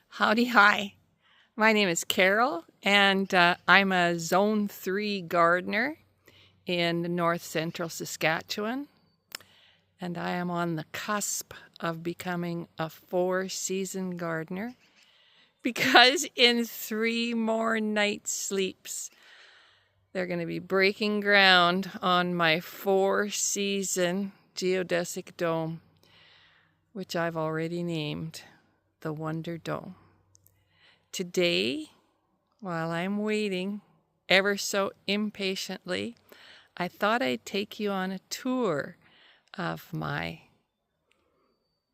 Howdy, hi. My name is Carol, and I'm a Zone 3 gardener in north central Saskatchewan. And I am on the cusp of becoming a 4-season gardener because in 3 more night sleeps, they're going to be breaking ground on my 4-season geodesic dome, which I've already named the Wonder Dome. Today, while I'm waiting ever so impatiently, I thought I'd take you on a tour of my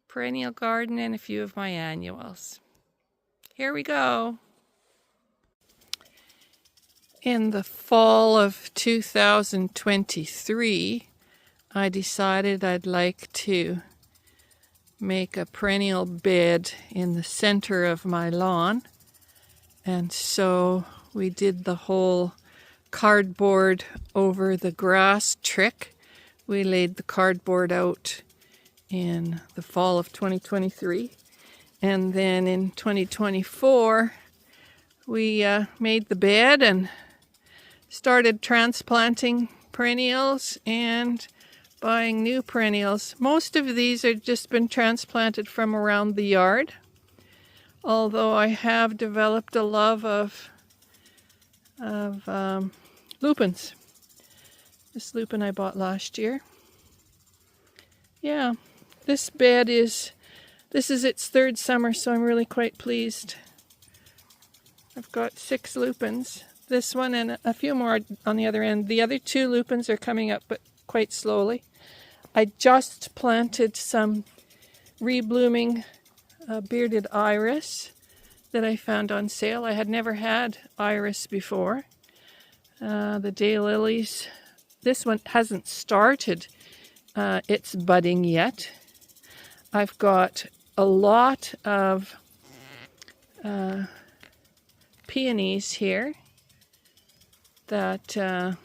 perennial garden and a few of my annuals. Here we go. In the fall of 2023, I decided I'd like to make a perennial bed in the center of my lawn. And so we did the whole cardboard over the grass trick. We laid the cardboard out in the fall of 2023. And then in 2024, we made the bed and started transplanting perennials and buying new perennials. Most of these have just been transplanted from around the yard, although I have developed a love of lupins. This lupin I bought last year. Yeah, this is its 3rd summer, so I'm really quite pleased. I've got 6 lupins. This one and a few more on the other end. The other 2 lupins are coming up, but quite slowly. I just planted some reblooming bearded iris that I found on sale. I had never had iris before. The daylilies. This one hasn't started its budding yet. I've got a lot of peonies here that are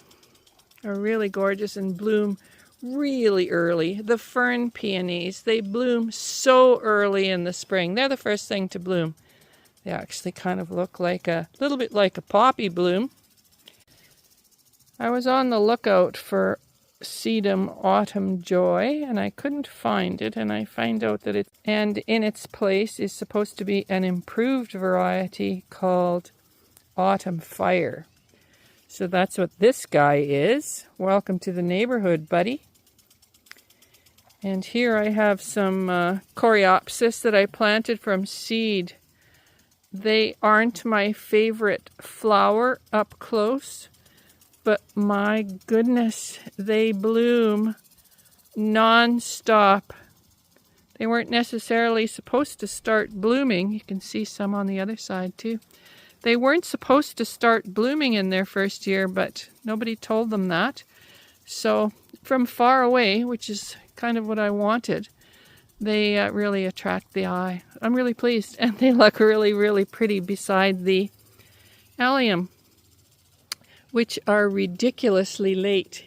really gorgeous and bloom really early. The fern peonies, they bloom so early in the spring. They're the first thing to bloom. They actually kind of look like a little bit like a poppy bloom. I was on the lookout for sedum autumn joy and I couldn't find it, and I find out that in its place is supposed to be an improved variety called autumn fire. So that's what this guy is. Welcome to the neighborhood, buddy. And here I have some coreopsis that I planted from seed. They aren't my favorite flower up close, but my goodness, they bloom non-stop. They weren't necessarily supposed to start blooming. You can see some on the other side too. They weren't supposed to start blooming in their first year, but nobody told them that. So from far away, which is kind of what I wanted, they really attract the eye. I'm really pleased, and they look really, really pretty beside the allium, which are ridiculously late.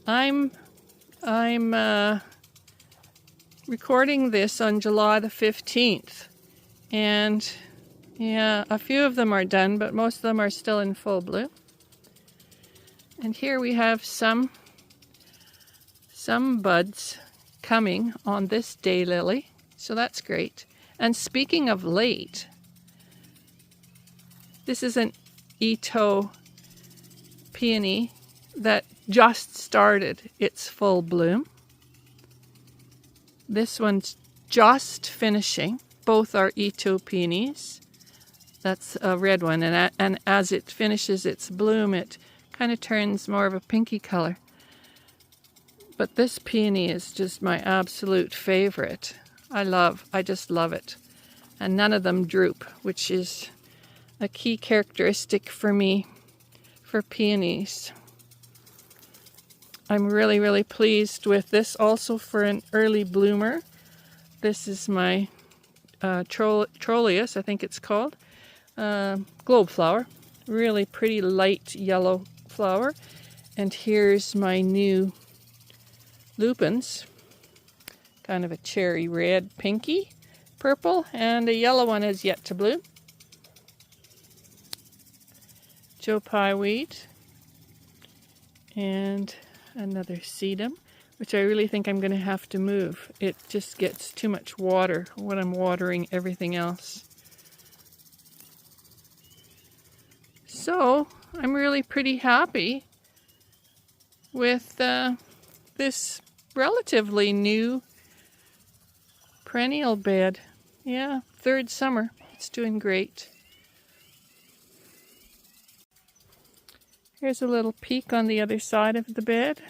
I'm recording this on July the 15th, and yeah, a few of them are done, but most of them are still in full bloom. And here we have some buds coming on this daylily, so that's great. And speaking of late, this is an Ito peony that just started its full bloom. This one's just finishing. Both are Ito peonies. That's a red one, and as it finishes its bloom, it kind of turns more of a pinky color. But this peony is just my absolute favorite. I just love it. And none of them droop, which is a key characteristic for me for peonies. I'm really, really pleased with this. Also for an early bloomer, this is my Trolleus, I think it's called. Globe flower. Really pretty light yellow flower. And here's my new lupins. Kind of a cherry red pinky. purple, and a yellow one is yet to bloom. Joe Pye wheat, and another sedum, which I really think I'm going to have to move. It just gets too much water when I'm watering everything else. So I'm really pretty happy with this relatively new perennial bed. Yeah, third summer. It's doing great. Here's a little peek on the other side of the bed.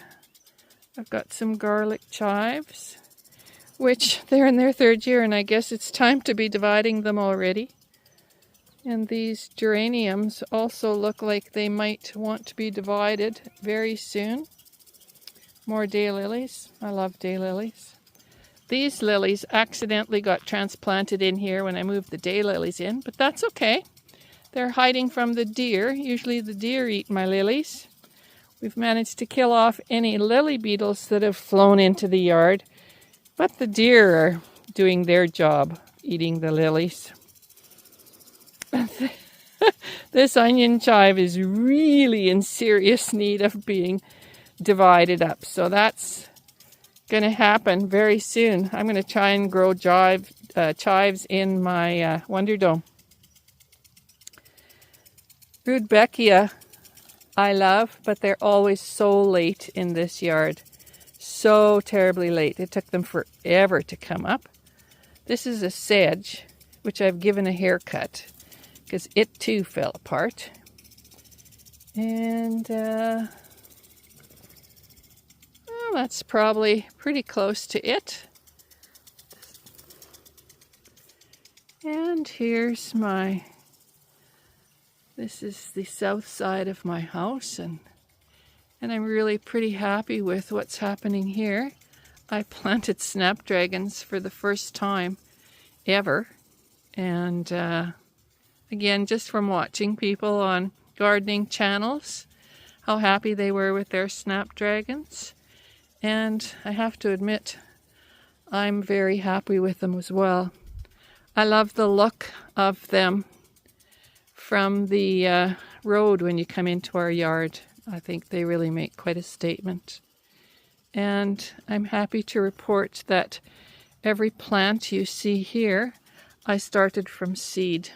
I've got some garlic chives, which they're in their third year, and I guess it's time to be dividing them already. And these geraniums also look like they might want to be divided very soon. More daylilies. I love daylilies. These lilies accidentally got transplanted in here when I moved the daylilies in, but that's okay. They're hiding from the deer. Usually the deer eat my lilies. We've managed to kill off any lily beetles that have flown into the yard, but the deer are doing their job, eating the lilies. This onion chive is really in serious need of being divided up, so that's going to happen very soon. I'm going to try and grow chives in my Wonder Dome. Rudbeckia I love, but they're always so late in this yard. So terribly late. It took them forever to come up. This is a sedge, which I've given a haircut because it too fell apart. And well, that's probably pretty close to it. And here's this is the south side of my house, and I'm really pretty happy with what's happening here. I planted snapdragons for the first time ever, and again, just from watching people on gardening channels, how happy they were with their snapdragons. And I have to admit, I'm very happy with them as well. I love the look of them from the road when you come into our yard. I think they really make quite a statement. And I'm happy to report that every plant you see here, I started from seed.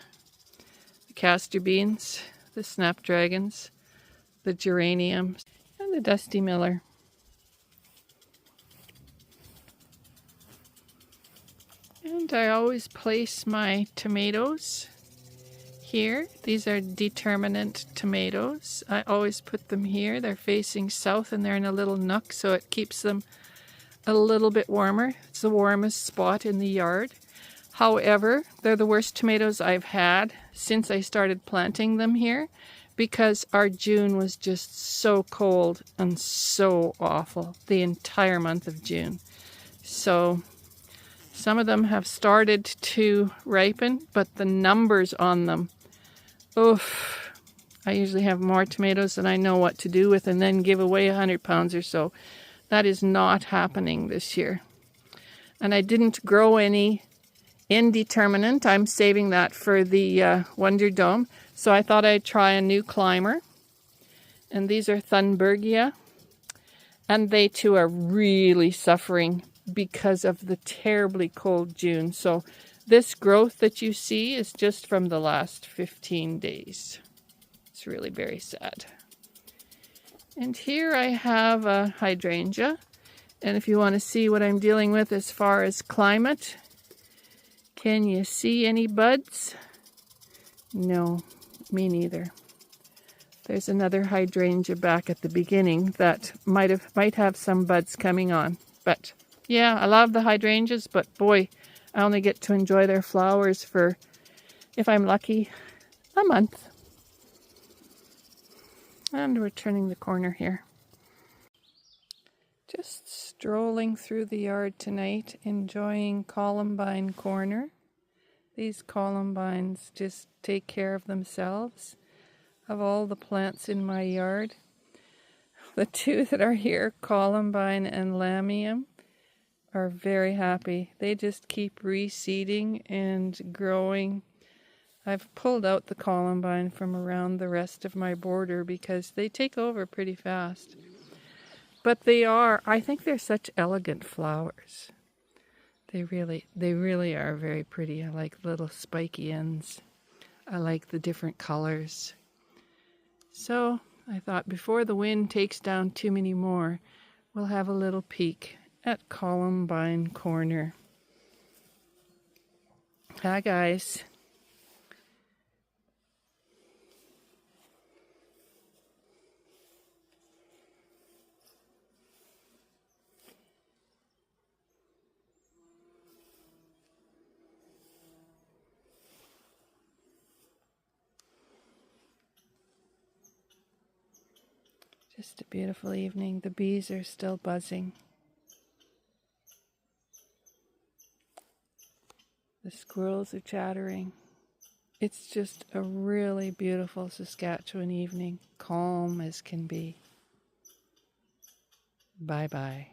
The castor beans, the snapdragons, the geraniums, and the dusty miller. And I always place my tomatoes here. These are determinant tomatoes. I always put them here. They're facing south and they're in a little nook, so it keeps them a little bit warmer. It's the warmest spot in the yard. However, they're the worst tomatoes I've had since I started planting them here, because our June was just so cold and so awful, the entire month of June. So some of them have started to ripen, but the numbers on them, oof, I usually have more tomatoes than I know what to do with and then give away 100 pounds or so. That is not happening this year. And I didn't grow any indeterminate. I'm saving that for the Wonder Dome. So I thought I'd try a new climber. And these are Thunbergia. And they too are really suffering because of the terribly cold June. So this growth that you see is just from the last 15 days. It's really very sad. And here I have a hydrangea. And if you want to see what I'm dealing with as far as climate, can you see any buds? No, me neither. There's another hydrangea back at the beginning that might have some buds coming on. But yeah, I love the hydrangeas, but boy, I only get to enjoy their flowers for, if I'm lucky, a month. And we're turning the corner here. Just strolling through the yard tonight, enjoying Columbine Corner. These columbines just take care of themselves. Of all the plants in my yard, the two that are here, Columbine and Lamium, are very happy. They just keep reseeding and growing. I've pulled out the columbine from around the rest of my border because they take over pretty fast. But I think they're such elegant flowers. They really are very pretty. I like little spiky ends. I like the different colors. So I thought before the wind takes down too many more, we'll have a little peek at Columbine Corner. Hi guys. Just a beautiful evening. The bees are still buzzing. The squirrels are chattering. It's just a really beautiful Saskatchewan evening, calm as can be. Bye-bye.